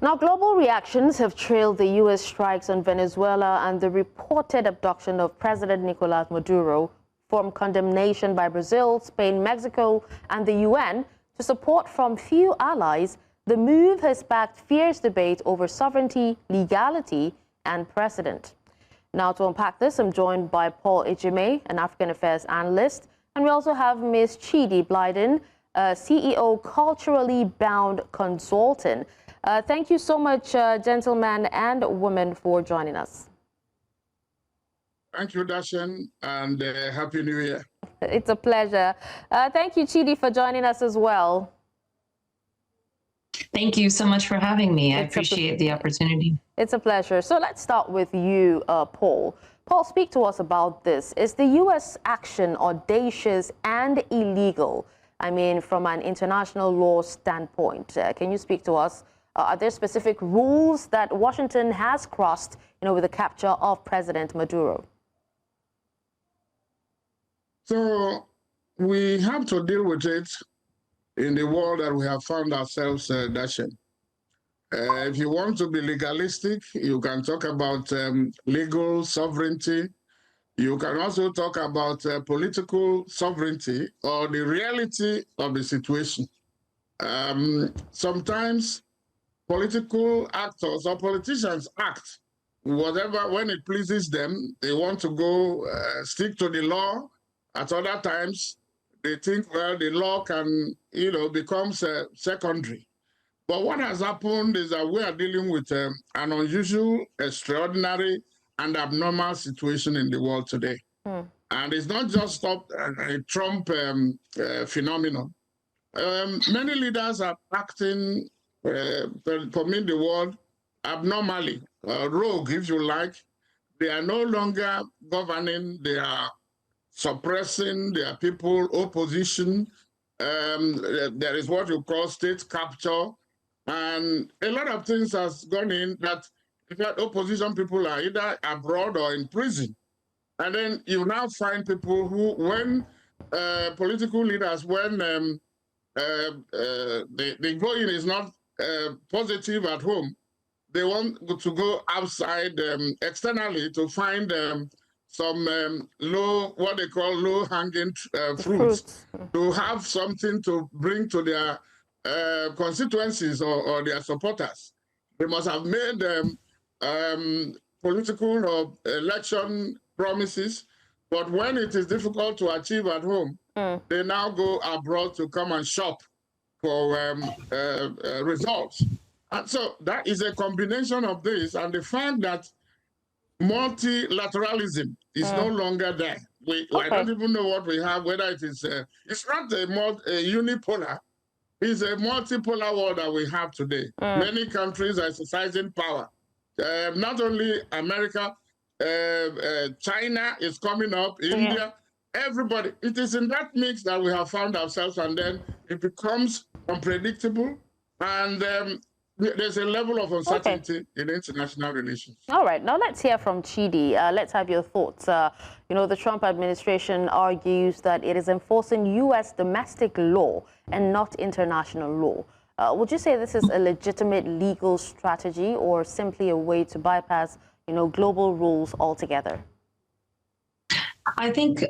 Now, global reactions have trailed the U.S. strikes on Venezuela and the reported abduction of President Nicolás Maduro, from condemnation by Brazil, Spain, Mexico, and the UN to support from few allies. The move has sparked fierce debate over sovereignty, legality, and precedent. Now, to unpack this, I'm joined by Paul Ejime, an African Affairs Analyst, and we also have Ms. Chidi Blyden, CEO, culturally bound consultant. Thank you so much, gentlemen and women, for joining us. Thank you, Dashan, and Happy New Year. It's a pleasure. Thank you, Chidi, for joining us as well. Thank you so much for having me. I appreciate the opportunity. It's a pleasure. So let's start with you, Paul. Paul, speak to us about this. Is the U.S. action audacious and illegal? I mean, from an international law standpoint, can you speak to us? Are there specific rules that Washington has crossed, with the capture of President Maduro? So we have to deal with it in the world that we have found ourselves, Dashan. If you want to be legalistic, you can talk about legal sovereignty. You can also talk about political sovereignty or the reality of the situation. Sometimes political actors or politicians act whatever when it pleases them. They want to go stick to the law. At other times, they think, well, the law can, becomes secondary. But what has happened is that we are dealing with an unusual, extraordinary, and abnormal situation in the world today. And it's not just a Trump phenomenon. Many leaders are acting, permit the word, abnormally, rogue, if you like. They are no longer governing, they are suppressing their people, opposition. There is what you call state capture. And a lot of things has gone in that opposition people are either abroad or in prison. And then you now find people who, when political leaders, when the going is not positive at home, they want to go outside externally to find some what they call low-hanging fruits, to have something to bring to their constituencies or their supporters. They must have made political or election promises, but when it is difficult to achieve at home, they now go abroad to come and shop for results. And so that is a combination of this and the fact that multilateralism is no longer there. I don't even know what we have, whether it is, it's not a unipolar, it's a multipolar world that we have today. Many countries are exercising power. Not only America, China is coming up, India, everybody. It is in that mix that we have found ourselves, and then it becomes unpredictable, and there's a level of uncertainty in international relations. All right, now let's hear from Chidi. Let's have your thoughts. The Trump administration argues that it is enforcing U.S. domestic law and not international law. Would you say this is a legitimate legal strategy or simply a way to bypass, global rules altogether? I think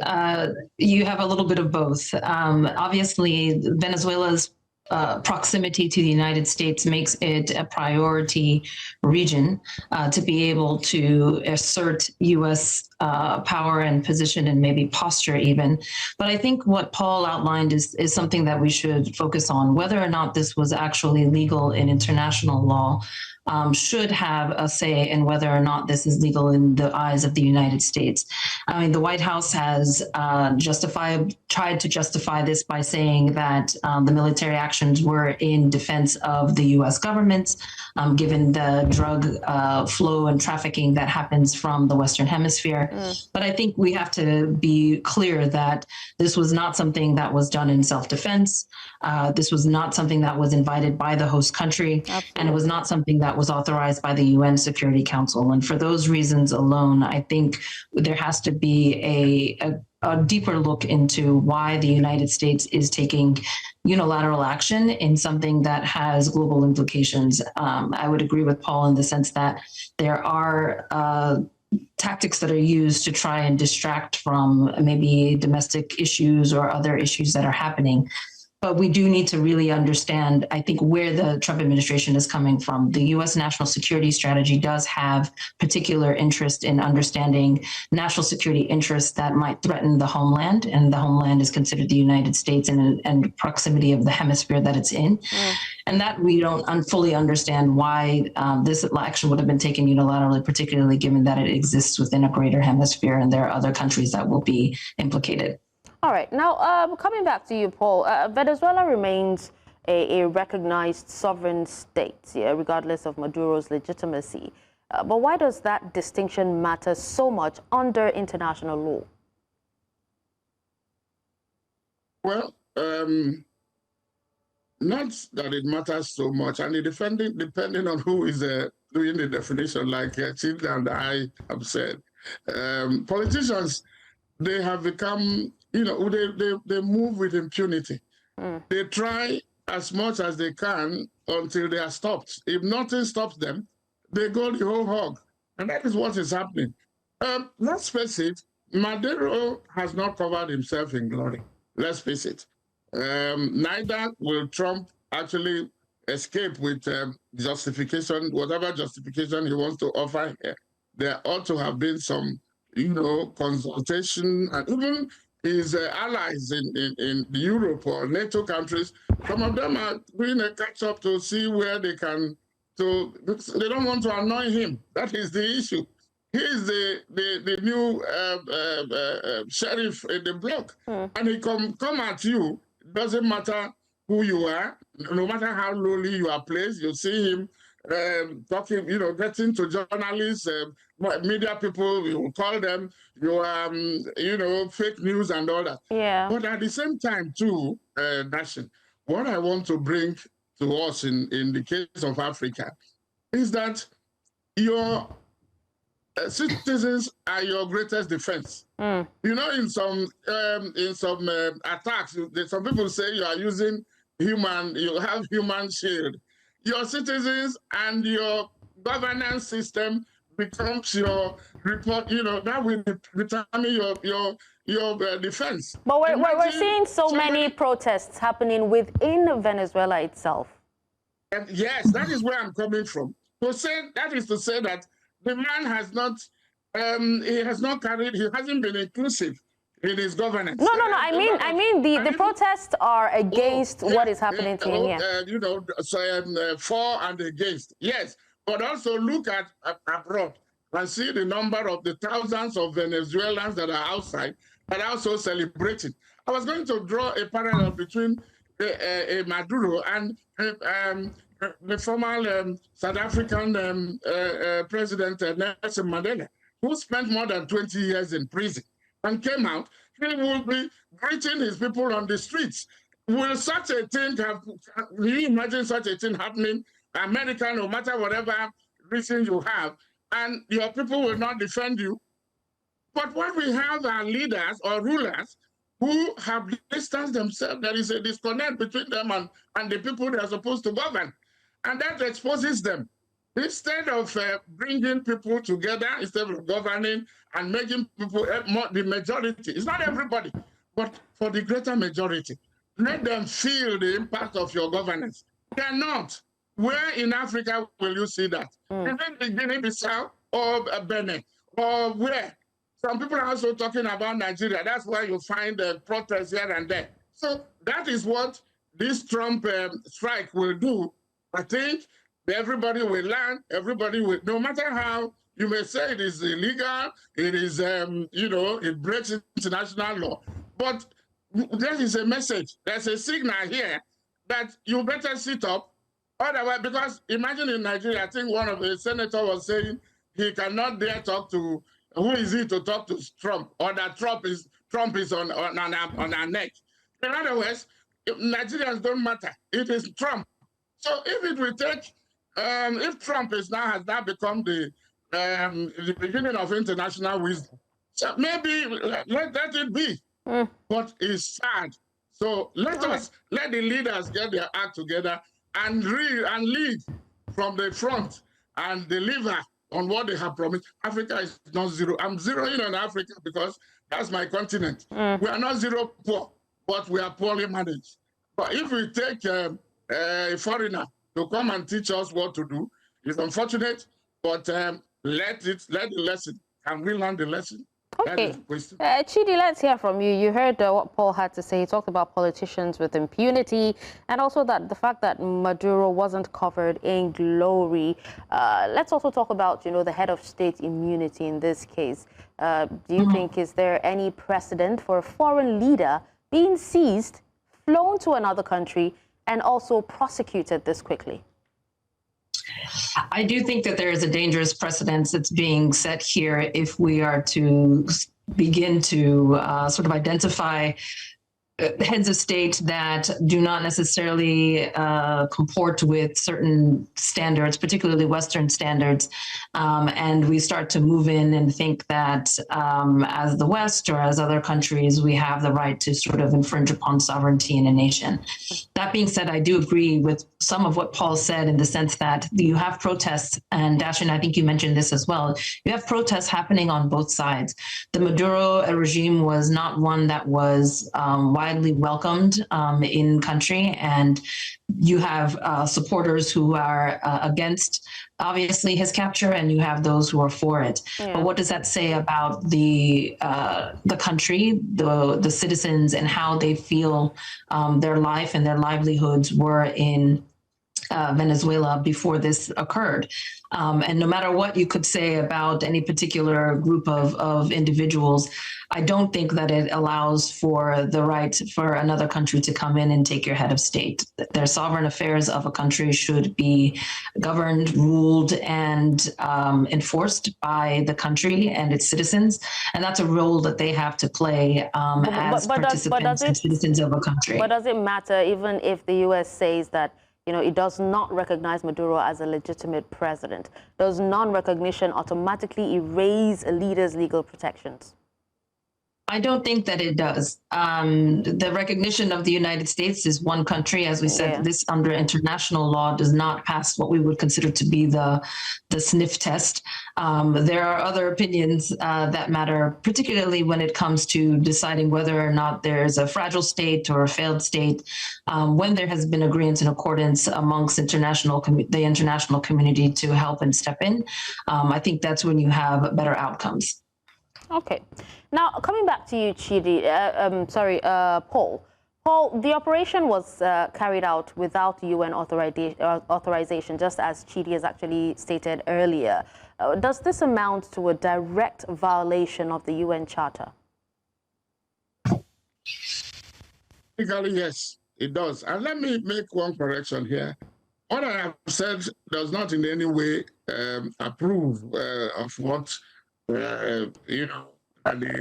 you have a little bit of both. Obviously, Venezuela's proximity to the United States makes it a priority region to be able to assert U.S. Power and position and maybe posture even. But I think what Paul outlined is something that we should focus on. Whether or not this was actually legal in international law should have a say in whether or not this is legal in the eyes of the United States. I mean, the White House has tried to justify this by saying that the military actions were in defense of the U.S. government, given the drug flow and trafficking that happens from the Western Hemisphere. But I think we have to be clear that this was not something that was done in self-defense. This was not something that was invited by the host country. Absolutely. And it was not something that was authorized by the UN Security Council. And for those reasons alone, I think there has to be a deeper look into why the United States is taking unilateral action in something that has global implications. I would agree with Paul in the sense that there are tactics that are used to try and distract from maybe domestic issues or other issues that are happening. But we do need to really understand, I think, where the Trump administration is coming from. The U.S. national security strategy does have particular interest in understanding national security interests that might threaten the homeland, and the homeland is considered the United States and proximity of the hemisphere that it's in. And that we don't fully understand why this action would have been taken unilaterally, particularly given that it exists within a greater hemisphere and there are other countries that will be implicated. All right. Now, coming back to you, Paul, Venezuela remains a recognized sovereign state, regardless of Maduro's legitimacy. But why does that distinction matter so much under international law? Well, not that it matters so much, and depending on who is doing the definition, like Chidi and I have said, politicians, they have become, they move with impunity. They try as much as they can until they are stopped. If nothing stops them, they go the whole hog. And that is what is happening. Let's face it, Maduro has not covered himself in glory. Let's face it. Neither will Trump actually escape with justification, whatever justification he wants to offer here. There ought to have been some, consultation, and even his allies in Europe or NATO countries, some of them are doing a catch-up to see where they can, they don't want to annoy him. That is the issue. He is the new sheriff in the block, and he come at you. Doesn't matter who you are, no matter how lowly you are placed, you see him talking, getting to journalists, media people, you will call them, fake news and all that. Yeah. But at the same time, too, Dashin, what I want to bring to us in the case of Africa is that your citizens are your greatest defense. In some attacks, some people say you are using you have human shield. Your citizens and your governance system becomes your report, that will determine your defense. But we're seeing so many protests happening within Venezuela itself. And yes, that is where I'm coming from. To say that the man has not, he hasn't been inclusive in his governance. No. I mean the protests are against what is happening to him here. For and against, yes. But also look at abroad and see the number of the thousands of Venezuelans that are outside and also celebrating. I was going to draw a parallel between Maduro and the former South African President Nelson Mandela, who spent more than 20 years in prison and came out. He will be greeting his people on the streets. Will such a thing have, can you imagine such a thing happening, America, no matter whatever reason you have, and your people will not defend you? But what we have are leaders or rulers who have distanced themselves. There is a disconnect between them and the people they are supposed to govern. And that exposes them. Instead of bringing people together, instead of governing and making people the majority, it's not everybody, but for the greater majority, let them feel the impact of your governance. They're not. Where in Africa will you see that? Even in Guinea-Bissau or Benin, or where? Some people are also talking about Nigeria. That's why you find protests here and there. So that is what this Trump strike will do. I think everybody will learn, everybody will, no matter how you may say it is illegal, it is, it breaks international law. But there is a message, there's a signal here that you better sit up. Otherwise, because imagine in Nigeria, I think one of the senators was saying he cannot dare talk to, who is he to talk to Trump, or that Trump is on our neck. In other words, Nigerians don't matter, it is Trump. So if it will take, if Trump has now become the beginning of international wisdom, So maybe let it be. But it's sad. So let the leaders get their act together and lead from the front and deliver on what they have promised. Africa is not zero. I'm zeroing on Africa because that's my continent. We are not zero poor, but we are poorly managed. But if we take a foreigner to come and teach us what to do, it's unfortunate, but let the lesson. Can we learn the lesson? Okay. Chidi, let's hear from you. You heard what Paul had to say. He talked about politicians with impunity and also that the fact that Maduro wasn't covered in glory. Let's also talk about, the head of state immunity in this case. Do you think, is there any precedent for a foreign leader being seized, flown to another country, and also prosecuted this quickly? I do think that there is a dangerous precedent that's being set here if we are to begin to sort of identify heads of state that do not necessarily comport with certain standards, particularly Western standards, and we start to move in and think that as the West or as other countries, we have the right to sort of infringe upon sovereignty in a nation. That being said, I do agree with some of what Paul said in the sense that you have protests, and Dashin, I think you mentioned this as well, you have protests happening on both sides. The Maduro regime was not one that was widely welcomed in country, and you have supporters who are against obviously his capture, and you have those who are for it. But what does that say about the country, the citizens, and how they feel their life and their livelihoods were in Venezuela before this occurred? And no matter what you could say about any particular group of individuals, I don't think that it allows for the right for another country to come in and take your head of state. Their sovereign affairs of a country should be governed, ruled, and enforced by the country and its citizens. And that's a role that they have to play as participants and citizens of a country. But does it matter even if the U.S. says that it does not recognize Maduro as a legitimate president? Does non-recognition automatically erase a leader's legal protections? I don't think that it does. The recognition of the United States is one country. As we said, this under international law does not pass what we would consider to be the sniff test. There are other opinions that matter, particularly when it comes to deciding whether or not there's a fragile state or a failed state. When there has been agreement and accordance amongst the international community to help and step in, I think that's when you have better outcomes. Okay. Now, coming back to you, Chidi, Paul. Paul, the operation was carried out without UN authorization, just as Chidi has actually stated earlier. Does this amount to a direct violation of the UN Charter? Legally, yes, it does. And let me make one correction here. What I have said does not in any way approve of what the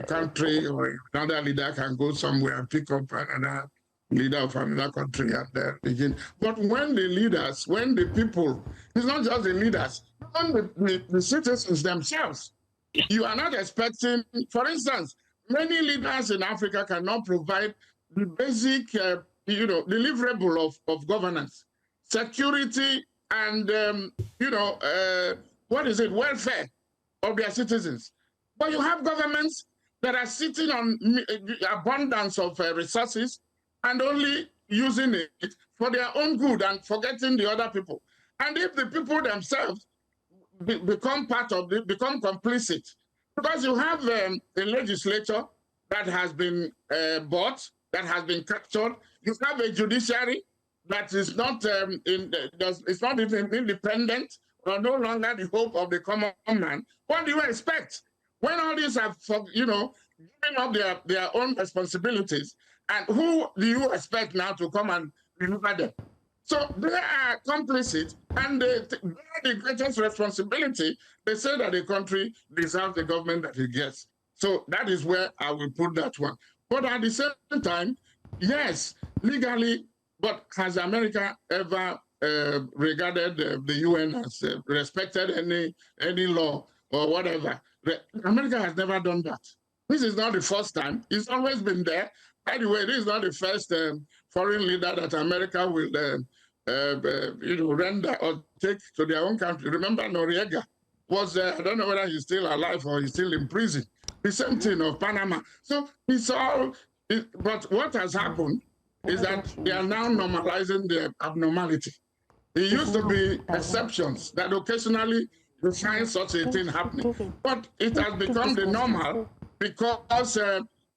country or another leader can go somewhere and pick up another leader of another country and begin. But when the people, it's not just the leaders, even the citizens themselves, you are not expecting, for instance, many leaders in Africa cannot provide the basic, deliverable of governance, security, and, welfare of their citizens. But you have governments that are sitting on abundance of resources and only using it for their own good and forgetting the other people. And if the people themselves become part of it, become complicit, because you have a legislature that has been bought, that has been captured, you have a judiciary that is not it's not even independent or no longer the hope of the common man. What do you expect? When all these have, giving up their own responsibilities, and who do you expect now to come and deliver them? So they are complicit, and they bear the greatest responsibility. They say that the country deserves the government that it gets. So that is where I will put that one. But at the same time, yes, legally, but has America ever regarded the UN as respected any law or whatever? America has never done that. This is not the first time. It's always been there. By the way, this is not the first foreign leader that America will render or take to their own country. Remember, Noriega was, I don't know whether he's still alive or he's still in prison. The same thing of Panama. So it's all, but what has happened is that they are now normalizing the abnormality. It used to be exceptions that occasionally you find such a thing happening, but it has become the normal because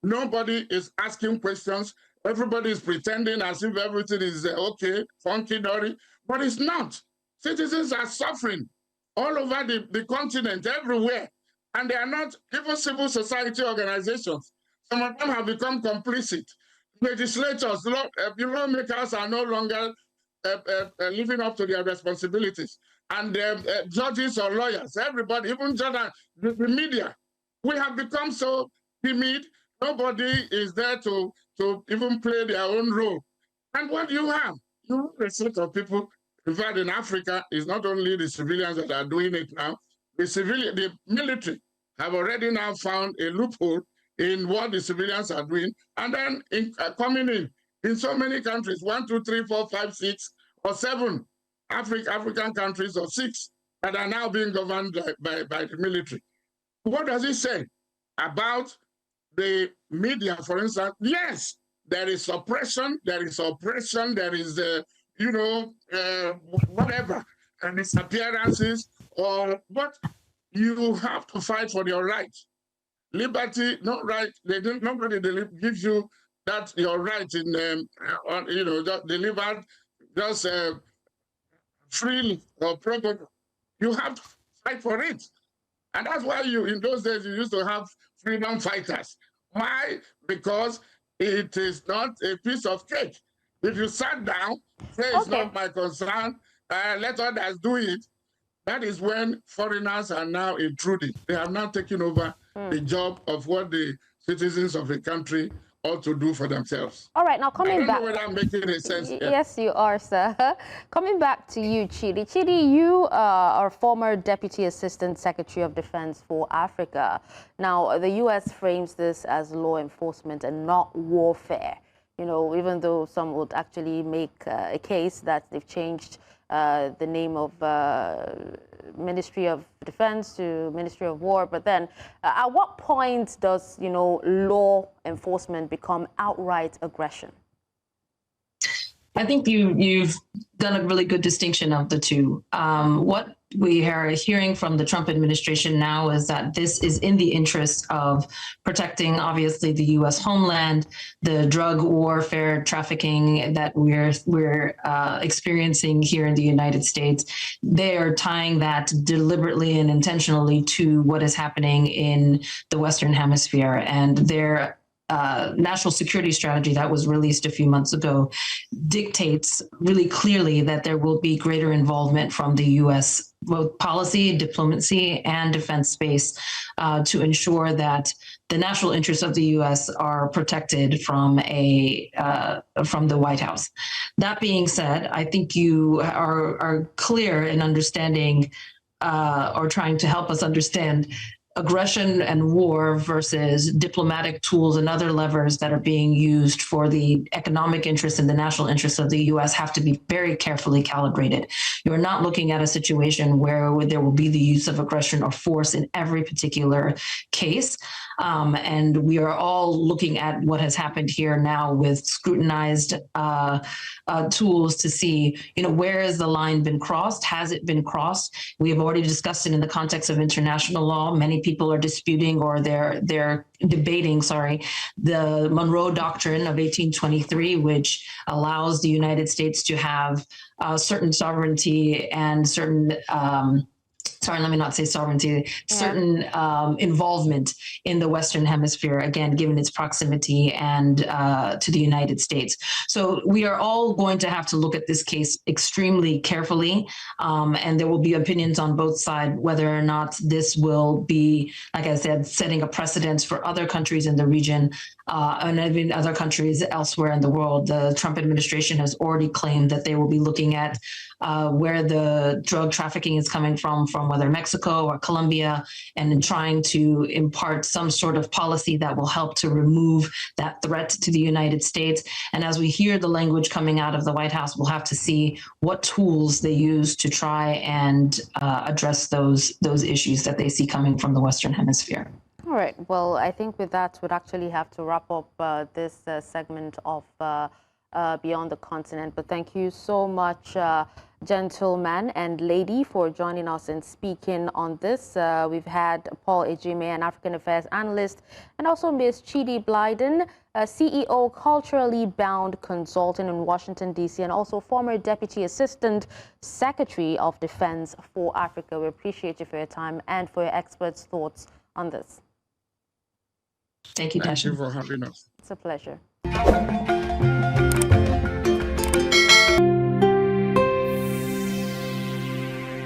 nobody is asking questions. Everybody is pretending as if everything is okay, funky-dory, but it's not. Citizens are suffering all over the continent, everywhere, and they are not, even civil society organizations. Some of them have become complicit. Legislators, lawmakers are no longer living up to their responsibilities. And judges or lawyers, everybody, even the media, we have become so timid. Nobody is there to even play their own role. And what do you have? You have a set of people. In fact, in Africa, it's not only the civilians that are doing it now. The military have already now found a loophole in what the civilians are doing. And then coming in so many countries, 1, 2, 3, 4, 5, 6, or 7 African countries, or 6 that are now being governed by the military. What does it say about the media, for instance? Yes, there is suppression, there is oppression, there is, whatever, and disappearances, but you have to fight for your rights. Liberty, no right, nobody gives you that your right in, just delivered, just freely or properly. You have to fight for it. And that's why in those days, you used to have freedom fighters. Why? Because it is not a piece of cake. If you sat down, say it's not my concern, let others do it, that is when foreigners are now intruding. They have now taken over the job of what the citizens of a country ought to do for themselves. All right, now coming back. I don't know whether I'm making any sense. Yes, you are, sir. Coming back to you, Chidi. Chidi, you are former Deputy Assistant Secretary of Defense for Africa. Now, the U.S. frames this as law enforcement and not warfare. You know, even though some would actually make a case that they've changed the name of Ministry of Defense to Ministry of War. But then at what point does, law enforcement become outright aggression? I think you've done a really good distinction of the two. What we are hearing from the Trump administration now is that this is in the interest of protecting, obviously, the U.S. homeland, the drug warfare trafficking that we're experiencing here in the United States. They are tying that deliberately and intentionally to what is happening in the Western Hemisphere, and their national security strategy that was released a few months ago dictates really clearly that there will be greater involvement from the U.S. both policy, diplomacy, and defense space to ensure that the national interests of the U.S. are protected from the White House. That being said, I think you are clear in understanding or trying to help us understand aggression and war versus diplomatic tools and other levers that are being used for the economic interests and the national interests of the U.S. have to be very carefully calibrated. You're not looking at a situation where there will be the use of aggression or force in every particular case. And we are all looking at what has happened here now with scrutinized tools to see, where has the line been crossed? Has it been crossed? We have already discussed it in the context of international law. Many people are disputing or they're debating, the Monroe Doctrine of 1823, which allows the United States to have certain sovereignty and certain let me not say sovereignty, certain involvement in the Western Hemisphere, again, given its proximity and to the United States. So we are all going to have to look at this case extremely carefully, and there will be opinions on both sides whether or not this will be, like I said, setting a precedent for other countries in the region. and even other countries elsewhere in the world. The Trump administration has already claimed that they will be looking at where the drug trafficking is coming from whether Mexico or Colombia, and trying to impart some sort of policy that will help to remove that threat to the United States. And as we hear the language coming out of the White House, we'll have to see what tools they use to try and address those issues that they see coming from the Western Hemisphere. All right. Well, I think with that, we'd actually have to wrap up this segment of Beyond the Continent. But thank you so much, gentleman and lady, for joining us and speaking on this. We've had Paul Ejime, an African Affairs Analyst, and also Ms. Chidi Blyden, CEO, Culturally Bound Consulting in Washington, D.C., and also former Deputy Assistant Secretary of Defense for Africa. We appreciate you for your time and for your experts' thoughts on this. Thank you, Tasha. Thank you for having us. It's a pleasure.